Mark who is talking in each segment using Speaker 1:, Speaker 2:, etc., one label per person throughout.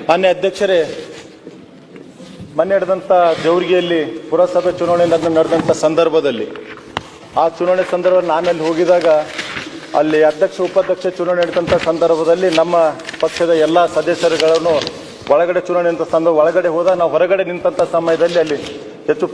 Speaker 1: ಮಾನ್ಯ ಅಧ್ಯಕ್ಷರೇ, ಮೊನ್ನೆ ನಡೆದಂಥ ಜೇವರ್ಗಿಯಲ್ಲಿ ಪುರಸಭೆ ಚುನಾವಣೆ ನಡೆದಂಥ ಸಂದರ್ಭದಲ್ಲಿ ಆ ಚುನಾವಣೆ ಸಂದರ್ಭದಲ್ಲಿ ನಾನಲ್ಲಿ ಹೋಗಿದಾಗ ಅಲ್ಲಿ ಅಧ್ಯಕ್ಷ ಉಪಾಧ್ಯಕ್ಷ ಚುನಾವಣೆ ನಡೆದಂಥ ಸಂದರ್ಭದಲ್ಲಿ ನಮ್ಮ ಪಕ್ಷದ ಎಲ್ಲ ಸದಸ್ಯರುಗಳನ್ನು ಒಳಗಡೆ ಚುನಾವಣೆ ಅಂತ ಒಳಗಡೆ ಹೋದಾಗ ನಾವು ಹೊರಗಡೆ ನಿಂತ ಸಮಯದಲ್ಲಿ ಅಲ್ಲಿ ಹೆಚ್ಚು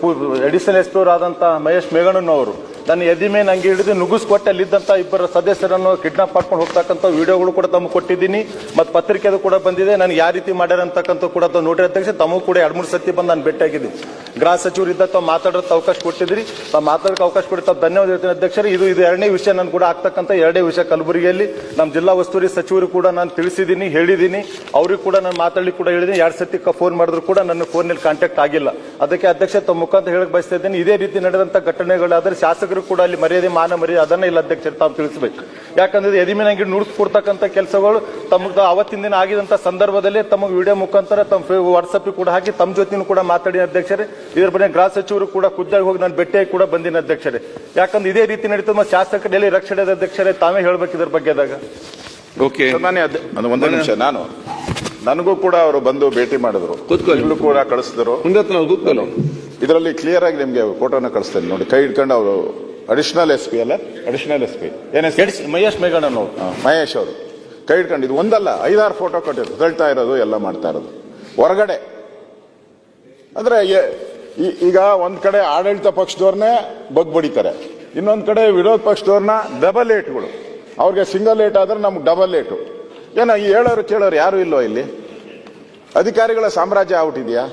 Speaker 1: ಅಡಿಷನಲ್ ಎಸ್ ಪಿ ಆದಂಥ ಮಹೇಶ್ ಮೇಘಣ್ಣನವರು ನನ್ನ ಎದಿ ಮೇಲೆ ನಂಗೆ ಹಿಡಿದು ನುಗ್ಗಿಸ್ಕೊಟ್ಟು ಅಲ್ಲಿದ್ದಂಥ ಇಬ್ಬರು ಸದಸ್ಯರನ್ನು ಕಿಡ್ನಾಪ್ ಮಾಡ್ಕೊಂಡು ಹೋಗ್ತಕ್ಕಂಥ ವಿಡಿಯೋಗಳು ಕೂಡ ತಮಗೆ ಕೊಟ್ಟಿದ್ದೀನಿ ಮತ್ತು ಪತ್ರಿಕೆದು ಕೂಡ ಬಂದಿದೆ. ನನಗೆ ಯಾವ ರೀತಿ ಮಾಡ್ಯಾರ ಅಂತಕ್ಕಂಥ ಕೂಡ ನೋಡ್ರಿ ಅಧ್ಯಕ್ಷ, ತಮಗೂ ಕೂಡ 2-3 ಸತಿ ಬಂದು ನಾನು ಭೇಟಿಯಾಗಿದ್ದೀನಿ. ಗೃಹ ಸಚಿವರು ಇದ್ದ ತಾವು ಮಾತಾಡೋಕ್ಕೆ ಅವಕಾಶ ಕೊಟ್ಟಿದ್ದೀರಿ, ತಾವು ಮಾತಾಡೋಕೆ ಅವಕಾಶ ಕೊಡಿ, ತಾವು ಧನ್ಯವಾದ ಹೇಳ್ತೀನಿ ಅಧ್ಯಕ್ಷರೇ. ಇದು ಎರಡನೇ ವಿಷಯ ನಾನು ಕೂಡ ಆಗ್ತಕ್ಕಂಥ ಎರಡನೇ ವಿಷಯ. ಕಲಬುರಗಿಯಲ್ಲಿ ನಮ್ಮ ಜಿಲ್ಲಾ ಉಸ್ತುವಾರಿ ಸಚಿವರು ಕೂಡ ನಾನು ತಿಳಿಸಿದ್ದೀನಿ, ಹೇಳಿದ್ದೀನಿ, ಅವ್ರಿಗೆ ಕೂಡ ನಾನು ಮಾತಾಡಲಿಕ್ಕೆ ಕೂಡ ಹೇಳಿದ್ದೀನಿ. 2 ಸತಿ ಫೋನ್ ಮಾಡಿದ್ರು ಕೂಡ ನನ್ನ ಫೋನಲ್ಲಿ ಕಾಂಟ್ಯಾಕ್ಟ್ ಆಗಿಲ್ಲ. ಅದಕ್ಕೆ ಅಧ್ಯಕ್ಷ ತಮ್ಮ ಮುಖಾಂತರ ಹೇಳಕ್ ಬಯಸ್ತಾ ಇದ್ದೀನಿ, ಇದೇ ರೀತಿ ನಡೆದಂಥ ಘಟನೆಗಳಾದರೆ ಶಾಸಕರು ಕೂಡ ಅಲ್ಲಿ ಮರ್ಯಾದೆ ಮಾನ ಮರ್ಯಾದೆ ಅದನ್ನ ಇಲ್ಲ ಅಧ್ಯಕ್ಷರು ತಾವು ತಿಳಿಸಬೇಕು. ಯಾಕಂದ್ರೆ ಎದಿಮೇನಂಗಿ ನುಡಿಸ್ಕೊಡ್ತಕ್ಕಂಥ ಕೆಲಸಗಳು ತಮಗೆ ಅವತ್ತಿನ ದಿನ ಆಗಿದಂಥ ಸಂದರ್ಭದಲ್ಲಿ ತಮಗೆ ವಿಡಿಯೋ ಮುಖಾಂತರ ತಮ್ಮ ವಾಟ್ಸಪ್ ಕೂಡ ಹಾಕಿ ತಮ್ಮ ಜೊತೆನೂ ಕೂಡ ಮಾತಾಡಿ ಅಧ್ಯಕ್ಷರೇ. ಇದ್ರ ಬಗ್ಗೆ ಗೃಹ ಸಚಿವರು ಕೂಡ ಖುದ್ದಾಗಿ ಹೋಗಿ ನಾನು ಭೇಟಿಯಾಗಿ ಕೂಡ ಬಂದಿನ ಅಧ್ಯಕ್ಷರೇ. ಯಾಕಂದ್ರೆ ಇದೇ ರೀತಿ ನಡೀತದೆ ಶಾಸಕರಲ್ಲಿ ರಕ್ಷಣೆ ಅಧ್ಯಕ್ಷರೇ, ತಾವೇ ಹೇಳ್ಬೇಕು ಇದ್ರ ಬಗ್ಗೆದಾಗ.
Speaker 2: ಓಕೆ,
Speaker 3: ಒಂದೇ ನಿಮಿಷ. ನನಗೂ ಕೂಡ ಅವರು ಬಂದು ಭೇಟಿ ಮಾಡಿದ್ರು, ಇಲ್ಲೂ ಕೂಡ ಕಳಿಸಿದ್ರು. ಇದರಲ್ಲಿ ಕ್ಲಿಯರ್ ಆಗಿ ನಿಮ್ಗೆ ಫೋಟೋನ ಕಳಿಸ್ತೇನೆ ನೋಡಿ. ಕೈ ಹಿಡ್ಕೊಂಡು ಅವರು ಅಡಿಷನಲ್ ಎಸ್ ಪಿ ಅಲ್ಲ, ಅಡಿಷನಲ್ ಎಸ್ ಪಿ
Speaker 1: ಮಹೇಶ್ ಮೇಘಣ್ಣನವರು,
Speaker 3: ಮಹೇಶ್ ಅವರು ಕೈ ಹಿಡ್ಕೊಂಡು ಇದು ಒಂದಲ್ಲ 5-6 ಫೋಟೋ ಕೊಟ್ಟಿದ್ರು, ತಳ್ತಾ ಇರೋದು ಎಲ್ಲ ಮಾಡ್ತಾ ಇರೋದು ಹೊರಗಡೆ. ಅಂದ್ರೆ ಈಗ ಒಂದ್ ಕಡೆ ಆಡಳಿತ ಪಕ್ಷದವ್ರನ್ನೇ ಬಗ್ಬಡಿತಾರೆ, ಇನ್ನೊಂದ್ ಕಡೆ ವಿರೋಧ ಪಕ್ಷದವ್ರನ್ನ ಡಬಲ್ ಏಟ್ಗಳು. ಅವ್ರಿಗೆ ಸಿಂಗಲ್ ಏಟ್ ಆದ್ರೆ ನಮ್ಗೆ ಡಬಲ್ ಏಟು. ಏನೋ ಈ ಹೇಳೋರು ಕೇಳೋರು ಯಾರು ಇಲ್ಲೋ ಇಲ್ಲಿ? ಅಧಿಕಾರಿಗಳ ಸಾಮ್ರಾಜ್ಯ ಆಗ್ಬಿಟ್ಟಿದ್ಯಾ?